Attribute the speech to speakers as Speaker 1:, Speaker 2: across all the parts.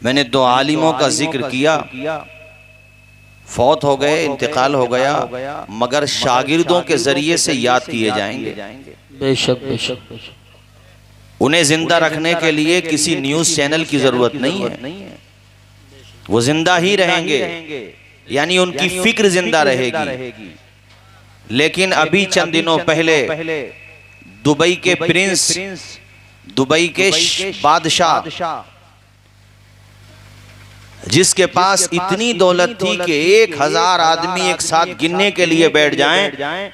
Speaker 1: मैंने दो आलिमों का जिक्र किया, फौत हो गए, इंतकाल हो गया, मगर शागिर्दों के जरिए से याद किए जाएंगे।
Speaker 2: बेशक बेशक।
Speaker 1: उन्हें जिंदा रखने के लिए किसी न्यूज चैनल की जरूरत नहीं है, वो जिंदा ही रहेंगे, यानी उनकी फिक्र जिंदा रहेगी। लेकिन अभी चंद दिनों पहले दुबई के प्रिंस, दुबई के बादशाह, जिसके पास इतनी दौलत थी कि 1000 आदमी एक साथ गिनने के लिए बैठ जाएं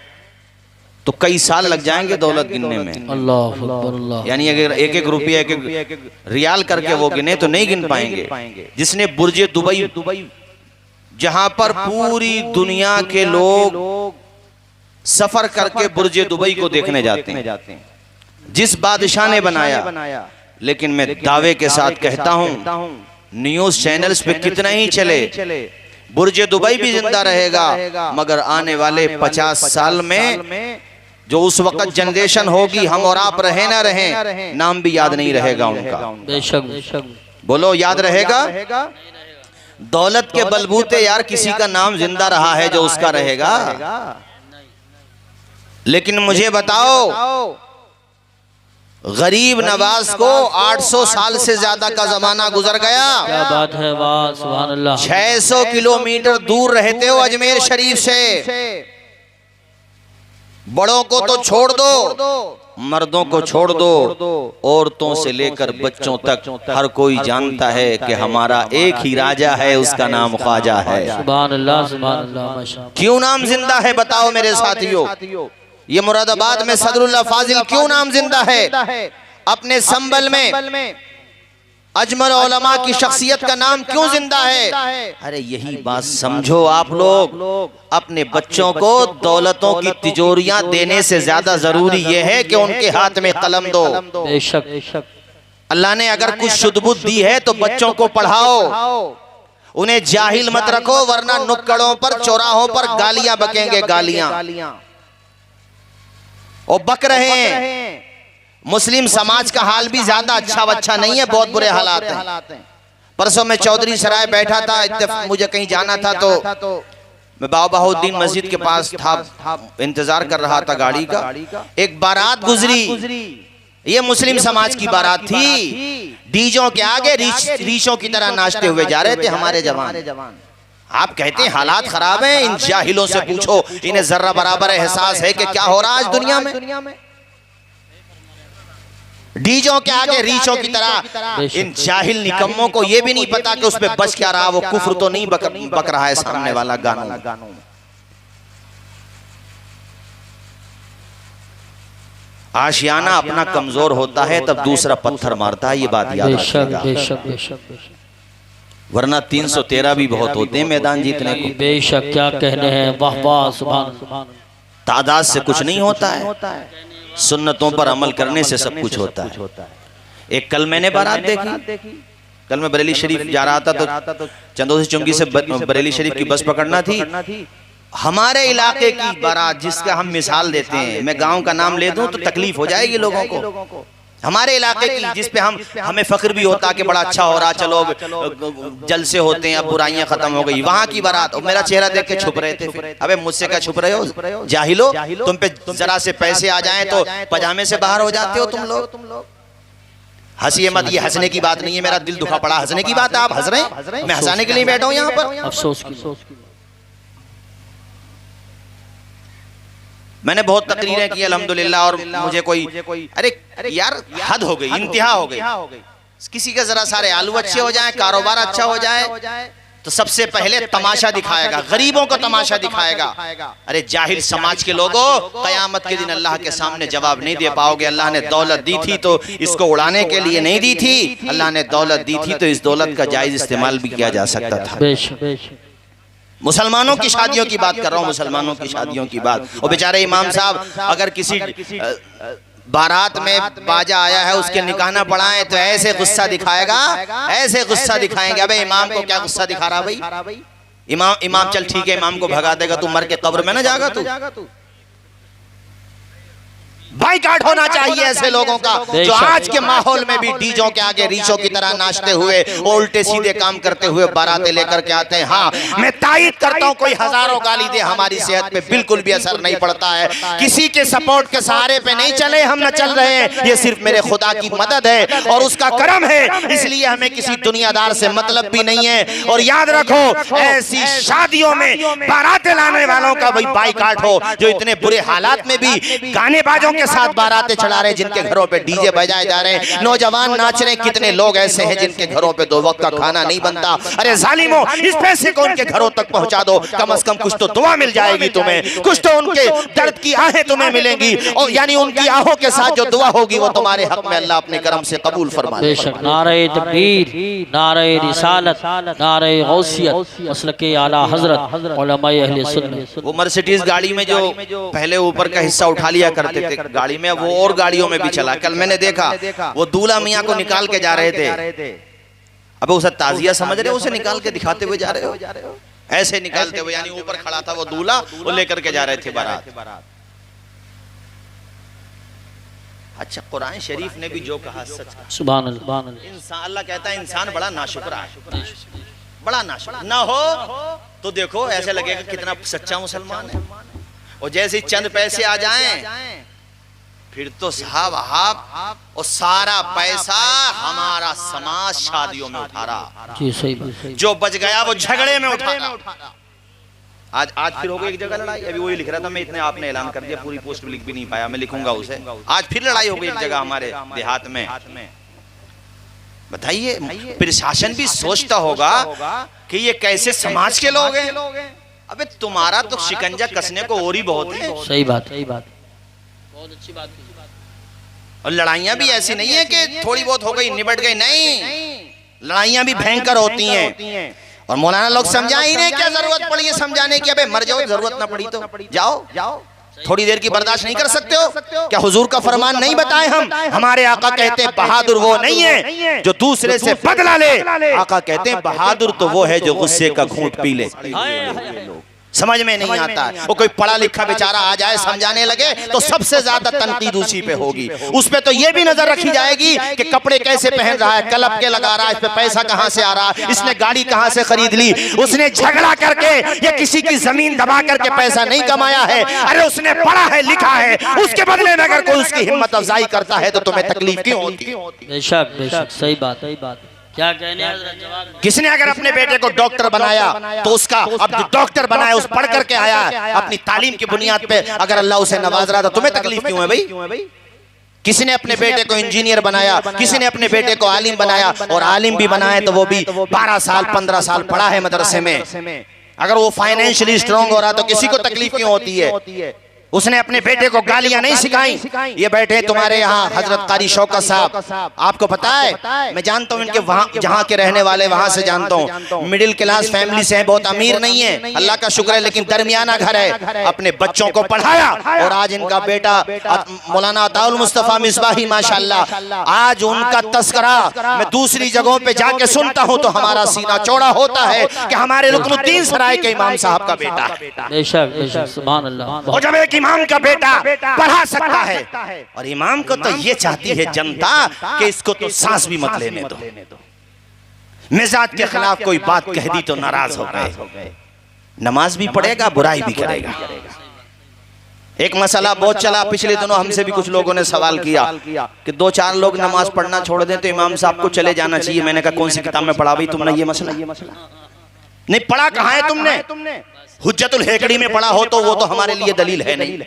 Speaker 1: तो कई साल लग जाएंगे दौलत गिनने में।
Speaker 2: अल्लाह अकबर अल्लाह।
Speaker 1: यानी अगर एक एक रुपया एक एक रियाल करके वो गिने तो नहीं गिन पाएंगे। जिसने बुर्ज दुबई, जहां पर पूरी दुनिया के लोग सफर करके बुर्ज दुबई को देखने जाते हैं, जिस बादशाह ने बनाया, लेकिन मैं दावे के साथ कहता हूं न्यूज चैनल्स पे कितना ही चले, बुर्ज दुबई भी जिंदा रहेगा, मगर आने वाले 50 साल में जो उस वक्त जनरेशन होगी, हम और आप रहे ना रहे, नाम भी याद नहीं रहेगा उनका।
Speaker 2: बेशक।
Speaker 1: बोलो याद रहेगा? दौलत के बलबूते यार किसी का नाम जिंदा रहा है जो उसका रहेगा। लेकिन मुझे बताओ, गरीब नवाज को 800 साल से ज्यादा का जमाना गुजर गया।
Speaker 2: क्या बात है, वाह सुभान अल्लाह।
Speaker 1: 600 किलोमीटर दूर रहते हो अजमेर शरीफ से। बड़ों को तो छोड़ दो, मर्दों को छोड़ दो, औरतों से लेकर बच्चों तक हर कोई जानता है कि हमारा एक ही राजा है, उसका नाम ख्वाजा है।
Speaker 2: सुभान अल्लाह सुभान अल्लाह।
Speaker 1: क्यों नाम जिंदा है बताओ मेरे साथियों? ये मुरादाबाद में सदरुल्लाह फाजिल क्यों नाम जिंदा है? अपने संबल में अजमल उलमा की शख्सियत का नाम क्यों जिंदा है? अरे यही बात समझो आप लोग, अपने बच्चों को दौलतों की तिजोरियां देने से ज्यादा जरूरी यह है कि उनके हाथ में कलम दो।
Speaker 2: बेशक।
Speaker 1: अल्लाह ने अगर कुछ शुद्धबुद्ध दी है तो बच्चों को पढ़ाओ, उन्हें जाहिल मत रखो, वरना नुक्कड़ों पर चौराहों पर गालियां बकेंगे, गालियां और बक रहे हैं। मुस्लिम समाज का हाल भी ज्यादा अच्छा नहीं है, बहुत बुरे हालात हैं। परसों मैं चौधरी सराय बैठा था, मुझे कहीं जाना था तो मैं बाबाउद्दीन मस्जिद के पास था, इंतजार कर रहा था गाड़ी का। एक बारात गुजरी, ये मुस्लिम समाज की बारात थी। डीजों के आगे रीछों की तरह नाचते हुए जा रहे थे हमारे जवान। आप कहते हैं हालात खराब हैं, इन जाहिलों से पूछो, इन्हें जर्रा बराबर एहसास है कि क्या हो रहा है आज दुनिया में। डीजों के आगे रीछों की तरह इन जाहिल निकम्मों को यह भी नहीं पता कि उस पे बच क्या रहा, वो कुफ्र तो नहीं बक रहा है सामने वाला गानों। आशियाना अपना कमजोर होता है तब दूसरा पत्थर मारता है, ये बात याद रखिएगा। वरना 313 भी बहुत होते हैं मैदान जीतने को।
Speaker 2: बेशक, क्या कहने हैं, वाह वाह सुभान।
Speaker 1: तादाद से कुछ नहीं होता है, सुन्नतों पर अमल करने से सब कुछ होता है। एक कल मैंने बारात देखी, कल मैं बरेली शरीफ जा रहा था तो चंदोसी चुंगी से बरेली शरीफ की बस पकड़ना थी। हमारे इलाके की बारात, जिसका हम मिसाल देते हैं, मैं गांव का नाम ले दूं तो तकलीफ हो जाएगी लोगों को। हमारे इलाके की जिस पे हमें फख्र भी होता कि बड़ा अच्छा हो रहा, चलो जलसे होते हैं, अब बुराइयां खत्म हो गई, वहां की बारात। और मेरा चेहरा देख के छुप रहे थे। अबे मुझसे क्या छुप रहे हो जाहिलो? तुम पे जरा से पैसे आ जाएं तो पजामे से बाहर हो जाते हो तुम लोग। हंसिए मत, ये हंसने की बात नहीं है, मेरा दिल दुखा पड़ा। हंसने की बात है, आप हंस रहे हैं, मैं हंसाने के लिए बैठा हूं यहाँ पर।
Speaker 2: अफसोस की
Speaker 1: मैंने बहुत तकरीरें की अल्हम्दुलिल्लाह, और मुझे कोई अरे यार हद हो गई, इंतहा हो गई। किसी के जरा सारे आलू अच्छे हो जाएं, कारोबार अच्छा हो जाए तो सबसे पहले तमाशा दिखाएगा, गरीबों को तमाशा दिखाएगा। अरे जाहिल समाज के लोगों, कयामत के दिन अल्लाह के सामने जवाब नहीं दे पाओगे। अल्लाह ने दौलत दी थी तो इसको उड़ाने के लिए नहीं दी थी, अल्लाह ने दौलत दी थी तो इस दौलत का जायज इस्तेमाल भी किया जा सकता था। मुसलमानों की शादियों की बात कर रहा हूँ, मुसलमानों की शादियों की बात। और बेचारे इमाम साहब अगर किसी बारात में बाजा आया है उसके निकाह ना पढ़ाएं तो ऐसे गुस्सा दिखाएगा, ऐसे गुस्सा दिखाएंगे। अबे इमाम को क्या गुस्सा दिखा रहा भाई? इमाम चल ठीक है, इमाम को भगा देगा, तू मर के कब्र में ना जाएगा तू। बाइकाट होना चाहिए ऐसे लोगों का जो आज के माहौल में भी डीजों के आगे रीछों की तरह नाचते हुए उल्टे सीधे काम करते हुए बारातें लेकर के आते हैं। हाँ, मैं तायद करता हूँ, कोई हजारों गाली दे, हमारी सेहत पे बिल्कुल भी असर नहीं पड़ता है। किसी के सपोर्ट के सहारे पे नहीं चले, हम न चल रहे हैं, ये सिर्फ मेरे खुदा की मदद है और उसका करम है, इसलिए हमें किसी दुनियादार से मतलब भी नहीं है। और याद रखो, ऐसी शादियों में बारातें लाने वालों का भाई बाइकाट हो जो इतने बुरे हालात में भी गाने बाजों के साथ बारातें चला रहे, जिनके घरों पे डीजे बजाए जा रहे हैं, नौजवान नाच रहे। कितने लोग ऐसे हैं जिनके घरों पे 2 वक्त का खाना नहीं बनता। अरे जालिमो, इस पैसे को उनके घरों तक पहुंचा दो, कम से कम कुछ तो दुआ मिल जाएगी तुम्हें, कुछ तो उनके दर्द की आहें तुम्हें मिलेंगी, और यानी उनकी ahoं के साथ जो दुआ होगी वो तुम्हारे हक में अल्लाह अपने करम से कबूल फरमा।
Speaker 2: बेशक। नारे तकबीर, नारे रिसालत, नारे गौसियत, मसलके आला हजरत, उलमाए अहले सुन्नत।
Speaker 1: वो मर्सिडीज गाड़ी में जो पहले ऊपर का हिस्सा उठा लिया करते थे गाड़ी में, वो और गाड़ियों में भी चला। कल मैंने देखा वो दूल्हा मियां को निकाल के जा रहे थे। अबे उसे ताजिया समझ रहे हो, उसे निकाल के दिखाते हुए जा रहे हो, ऐसे निकालते हुए, यानी ऊपर खड़ा था वो दूल्हा, वो लेकर के जा रहे थे बारात। अच्छा, कुरान शरीफ ने भी जो कहा सच कहा।
Speaker 2: सुभान अल्लाह।
Speaker 1: इंसान, अल्लाह कहता है इंसान बड़ा नाशुक्र है, बड़ा नाशुक्र ना हो तो देखो ऐसे लगेगा कितना सच्चा मुसलमान है, और जैसे चंद पैसे आ जाएं फिर तो साहब आप और सारा पैसा हमारा समाज शादियों में उठा रहा।
Speaker 2: जी सही बात।
Speaker 1: जो बच गया वो झगड़े में उठा रहा। आज फिर हो गई एक जगह लड़ाई, अभी वही लिख रहा था मैं, इतने आपने ऐलान कर दिया, पूरी पोस्ट लिख भी नहीं पाया, मैं लिखूंगा उसे। आज फिर लड़ाई हो गई एक जगह हमारे देहात में। बताइए, प्रशासन भी सोचता होगा कि ये कैसे समाज के लोग हैं। अबे तुम्हारा तो शिकंजा कसने को और ही बहुत है।
Speaker 2: सही बात, सही बात, बहुत अच्छी बात।
Speaker 1: और लड़ाइयां भी ऐसी नहीं है कि थोड़ी बहुत हो गई निबट गई, नहीं, लड़ाइयां भी भयंकर होती हैं। और मौलाना लोग समझा ही नहीं, क्या जरूरत पड़ी है समझाने की? अबे मर जाओ, जरूरत ना पड़ी तो जाओ, थोड़ी देर की बर्दाश्त नहीं कर सकते हो क्या? हुजूर का फरमान नहीं बताए हम? हमारे आका कहते हैं बहादुर वो नहीं है जो दूसरे से बदला ले, आका कहते हैं बहादुर तो वो है जो गुस्से का घूंट पी ले। समझ में नहीं आता है। वो कोई पढ़ा लिखा बेचारा आ जाए समझाने लगे तो सबसे ज्यादा तनकीद उसी पे होगी। उस पे तो ये भी नजर रखी जाएगी कि कपड़े कैसे पहन रहा है, कलब के लगा रहा है, इस पे पैसा कहां से आ रहा है, इसने गाड़ी कहां से खरीद ली, उसने झगड़ा करके या किसी की जमीन दबा करके पैसा नहीं कमाया है। अरे उसने पढ़ा है लिखा है, उसके बदले में अगर कोई उसकी हिम्मत अफजाई करता है तो तुम्हें तकलीफ क्यों होती?
Speaker 2: बेशक बेशक, सही बात, सही बात। क्या कहने हैं?
Speaker 1: किसने अगर अपने बेटे को डॉक्टर बनाया तो उसका अब जो डॉक्टर बनाया उस पढ़ करके आया अपनी तालीम की बुनियाद पे, अगर अल्लाह उसे नवाज रहा तो तुम्हें तकलीफ क्यों है भाई? किसी ने अपने बेटे को इंजीनियर बनाया, किसी ने अपने बेटे को आलिम बनाया, और आलिम भी बनाए तो वो भी 12 साल 15 साल पढ़ा है मदरसे में। अगर वो फाइनेंशियली स्ट्रांग हो रहा तो किसी को तकलीफ क्यों होती है? उसने अपने बेटे को गालियां नहीं सिखाई। ये बैठे तुम्हारे यहाँ हजरत कारी शौकत साहब, आपको पता है मैं जानता हूँ इनके वहाँ जहाँ के रहने वाले वहां से जानता हूँ, मिडिल क्लास फैमिली से हैं, बहुत अमीर नहीं है, अल्लाह का शुक्र है, लेकिन दरमियाना घर है। अपने बच्चों को पढ़ाया और आज इनका बेटा मौलाना अताउल मुस्तफा मिसबाही माशाल्लाह, आज उनका तस्करा मैं दूसरी जगहों पे जाके सुनता हूँ तो हमारा सीना चौड़ा होता है कि हमारे रुकनुद्दीन सराय के इमाम साहब का बेटा है।
Speaker 2: बेशक बेशक, सुभान अल्लाह।
Speaker 1: और जब एक इमाम का बेटा पढ़ा सकता है, और इमाम को तो ये चाहती है जनता कि इसको तो सांस भी मत लेने दो, मिजाज के खिलाफ कोई बात कह दी तो नाराज हो गए, नमाज भी पढ़ेगा बुराई भी करेगा। एक मसला बहुत चला पिछले दिनों, हमसे भी कुछ लोगों ने सवाल किया कि 2-4 लोग नमाज पढ़ना छोड़ दें तो इमाम साहब को चले जाना चाहिए। मैंने कहा कौन सी किताब में पढ़ा भाई तुमने ये मसला? नहीं पढ़ा, कहाँ है तुमने? हुज्जतुल हेकड़ी में पढ़ा हो तो वो तो हमारे लिए दलील है नहीं।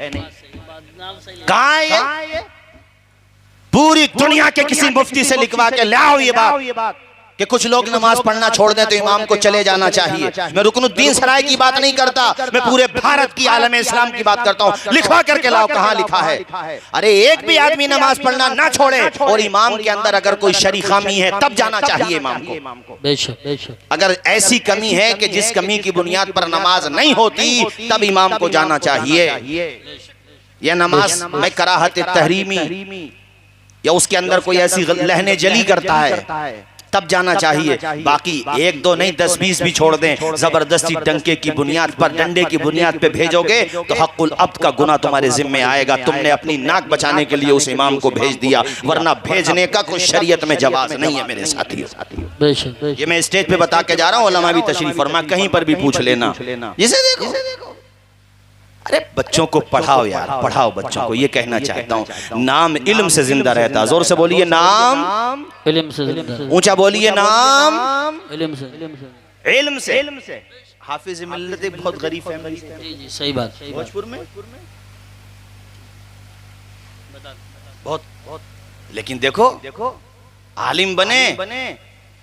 Speaker 1: कहाँ है ये? पूरी दुनिया के किसी मुफ्ती से लिखवा के ले आओ ये बात कि कुछ लोग नमाज पढ़ना छोड़ दें तो इमाम को चले जाना चाहिए। मैं रुकनुद्दीन सराय की बात नहीं करता, मैं पूरे भारत की आलम इस्लाम की बात करता हूँ। लिखवा करके लाओ, कहाँ लिखा है? अरे एक भी आदमी नमाज पढ़ना ना छोड़े और इमाम के अंदर अगर कोई शरी खामी है तब जाना चाहिए इमाम को।
Speaker 2: बेशक बेशक,
Speaker 1: अगर ऐसी कमी है कि जिस कमी की बुनियाद पर नमाज नहीं होती तब इमाम को जाना चाहिए। यह नमाज में कराहत तहरीमी या उसके अंदर कोई ऐसी लहने जली करता है तब जाना चाहिए। बाकी एक दो नहीं 10-20 भी छोड़ दें, जबरदस्ती डंके की बुनियाद पर, डंडे की बुनियाद पे भेजोगे तो हक़ुल अब्द का गुनाह तुम्हारे जिम्मे आएगा। तुमने अपनी नाक बचाने के लिए उस इमाम को भेज दिया, वरना भेजने का कोई शरीयत में जवाज नहीं है मेरे साथियों। ये मैं स्टेज पे बता के जा रहा हूँ, उलमा भी तशरीफ फरमा, कहीं पर भी पूछ लेना। जिसे देखो अरे बच्चों को पढ़ाओ यार, पढ़ाओ बच्चों को, ये कहना चाहता हूँ। नाम इल्म से जिंदा रहता। जोर से बोलिए, नाम
Speaker 2: इल्म से जिंदा।
Speaker 1: ऊंचा बोलिए, नाम
Speaker 2: इल्म से।
Speaker 1: इल्म से। हाफिज मिल्लत एक बहुत गरीब फैमिली से।
Speaker 2: जी सही बात।
Speaker 1: भोजपुर में बहुत, लेकिन देखो आलिम बने,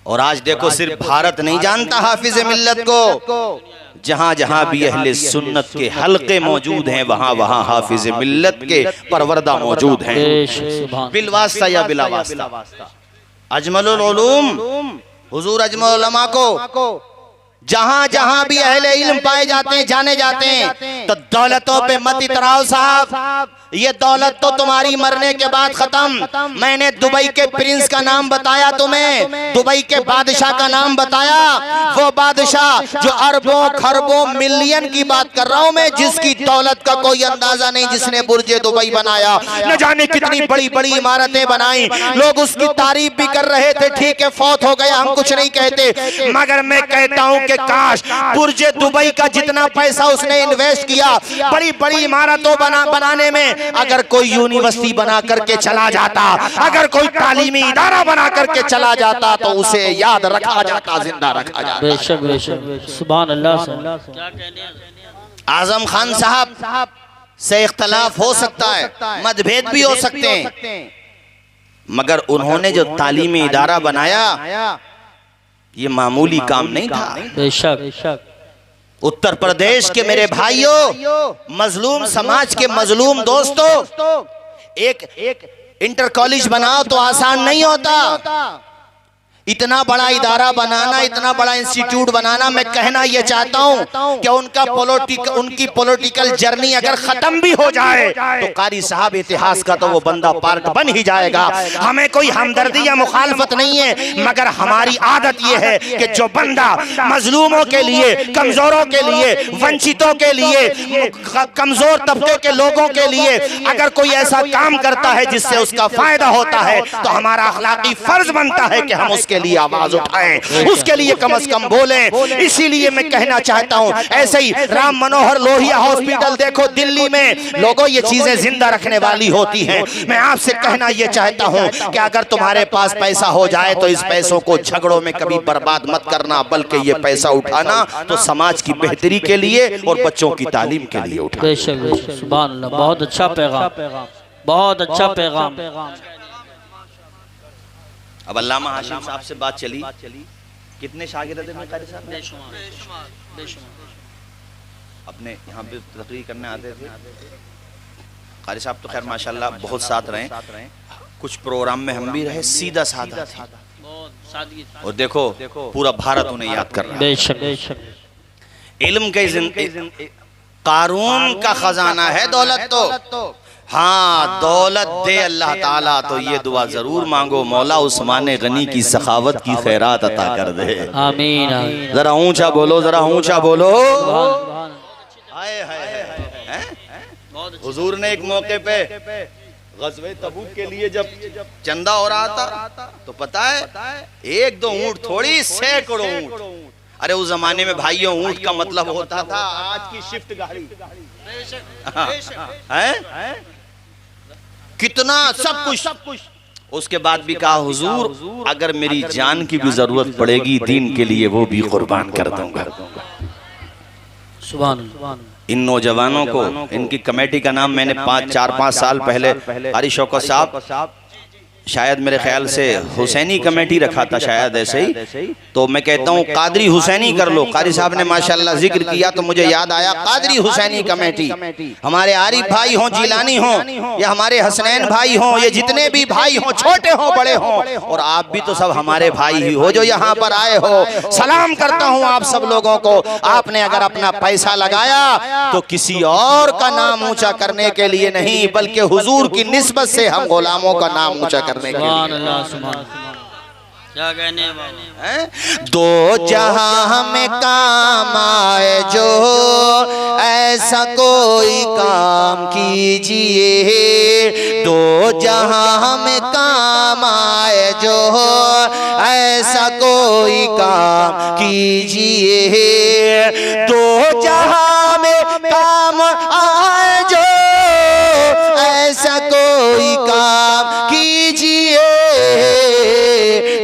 Speaker 1: और आज देखो सिर्फ भारत नहीं जानता हाफिज मिल्लत को, जहां जहां भी अहले सुन्नत के हलके मौजूद हैं वहां वहां हाफिज मिल्लत के परवरदा मौजूद हैं, बिलवास्ता या बिला वास्ता। अजमलुल उलूम हुजूर अजमल उलमा को जहां जहां भी अहले इल्म पाए जाते हैं, जाने जाते हैं, तो दौलतों पे मत इतराओ साहब, ये दौलत तो तुम्हारी मरने के बाद खत्म। मैंने दुबई के प्रिंस का नाम बताया तुम्हें, दुबई के बादशाह का नाम बताया, वो बादशाह जो अरबों खरबों मिलियन की बात कर रहा हूं मैं, जिसकी दौलत का कोई अंदाजा नहीं, जिसने बुर्जे दुबई बनाया, न जाने कितनी बड़ी बड़ी इमारतें बनाई, लोग उसकी तारीफ भी कर रहे थे। ठीक है, फौत हो गया, हम कुछ नहीं कहते, मगर मैं कहता हूं कि काश बुर्जे दुबई का जितना पैसा उसने इन्वेस्ट किया बड़ी बड़ी इमारतों बनाने में, अगर कोई यूनिवर्सिटी बना करके चला जाता, अगर कोई तालीमी इदारा बना करके चला जाता, तो उसे याद रखा जाता, जिंदा रखा जाता।
Speaker 2: बेशक बेशक, सुभान अल्लाह। क्या कहने हैं?
Speaker 1: आजम खान साहब से इख्तलाफ हो सकता है, मतभेद भी हो सकते हैं, मगर उन्होंने जो तालीमी इदारा बनाया ये मामूली काम नहीं था।
Speaker 2: बेशक।
Speaker 1: उत्तर प्रदेश के मेरे भाइयों, मजलूम समाज के मजलूम दोस्तों, एक इंटर कॉलेज बनाओ तो आसान नहीं होता। इतना बड़ा इदारा बनाना, इतना बड़ा इंस्टीट्यूट बनाना, मैं कहना यह चाहता हूं कि उनकी पॉलिटिकल जर्नी अगर खत्म भी हो जाए तो कारी साहब इतिहास का तो वो बंदा पार्ट बन ही जाएगा। हमें कोई हमदर्दी या मुखालफत नहीं है, मगर हमारी आदत यह है कि जो बंदा मजलूमों के लिए, कमजोरों के लिए, वंचितों के लिए, कमजोर तबके के लोगों के लिए अगर कोई ऐसा काम करता है जिससे उसका फायदा होता है, तो हमारा अखलाकी फर्ज बनता है कि हम उसके लिए आवाज उठाएं, उसके लिए कम से कम बोलें। इसीलिए मैं कहना चाहता हूं, ऐसे ही राम मनोहर लोहिया हॉस्पिटल देखो दिल्ली में, लोगों ये चीजें जिंदा रखने वाली होती हैं। मैं आपसे कहना यह चाहता हूं कि अगर तुम्हारे पास पैसा हो जाए तो इस पैसों को झगड़ों में कभी बर्बाद मत करना, बल्कि ये पैसा उठाना तो समाज की बेहतरी के लिए और बच्चों की तालीम के लिए उठाना।
Speaker 2: बेशक, सुभान अल्लाह, बहुत अच्छा पैगाम, बहुत अच्छा पैगाम।
Speaker 1: अब अल्लामा हाशिम साहब से बात चली, कितने शागिर्द थे कारी साहब? अपने यहाँ पे तकरीर करने आते थे कारी साहब, तो खैर माशाल्लाह बहुत साथ रहे, कुछ प्रोग्राम में हम भी रहे, सीधा साधा और देखो पूरा भारत उन्हें याद कर रहा है। इल्म के कारून का खजाना है दौलत तो, हाँ दौलत दे अल्लाह ताला, तो ये दुआ जरूर मांगो, मौला उस्मान गनी की सखावत की खैरात अता कर दे। आमीन। जरा ऊंचा बोलो, जरा ऊंचा बोलो। हुजूर ने एक मौके पे गज़वे तबूक के लिए जब चंदा हो रहा था, तो पता है एक दो ऊंट थोड़ी, सैकड़ों ऊंट। अरे उस जमाने में भाइयों ऊंट का मतलब होता था आज की शिफ्ट गाड़ी है, कितना सब कुछ। उसके बाद भी कहा हुजूर अगर मेरी जान की भी जरूरत पड़ेगी दीन के लिए वो भी कुर्बान कर दूंगा। सुभान अल्लाह। इन नौजवानों को, इनकी कमेटी का नाम मैंने 4-5 साल पहले कारी शौकत साहब, शायद मेरे ख्याल से हुसैनी कमेटी रखा था शायद ऐसे ही, तो मैं कहता हूँ कादरी हुसैनी कर लो। कारी साहब ने माशाल्लाह जिक्र किया तो मुझे याद आया कादरी हुसैनी कमेटी। हमारे आरिफ भाई हों, जिलानी हों, या हमारे हसनैन भाई हों, ये जितने भी भाई हों, छोटे हों बड़े हों, और आप भी तो सब हमारे भाई ही हो जो यहाँ पर आए हो। सलाम करता हूँ आप सब लोगों को। आपने अगर अपना पैसा लगाया तो किसी और का नाम ऊंचा करने के लिए नहीं, बल्कि हुजूर की निस्बत से हम गुलामों का नाम ऊंचा करने के लिए।
Speaker 2: क्या कहने बाबा?
Speaker 1: दो जहां में काम आए जो ऐसा कोई काम कीजिए। दो जहां में काम आए जो ऐसा कोई काम कीजिए। दो जहां में काम आए जो ऐसा कोई काम कीजिए।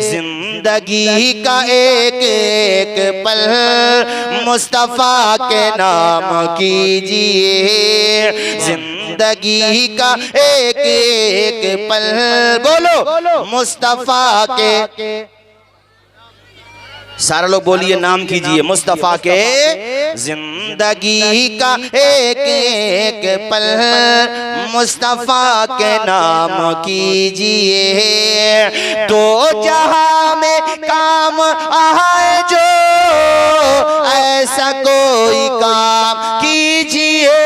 Speaker 1: जिंदगी का एक एक पल मुस्तफा के नाम कीजिए। जिंदगी का एक एक पल बोलो मुस्तफा के, सारे लोग बोलिए नाम कीजिए मुस्तफा के। जिंदगी का एक एक पल मुस्तफा के नाम कीजिए। तो जहां में काम आए जो ऐसा कोई काम कीजिए।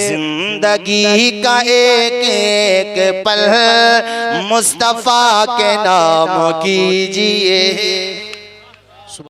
Speaker 1: जिंदगी का एक एक पल मुस्तफा के नाम कीजिए।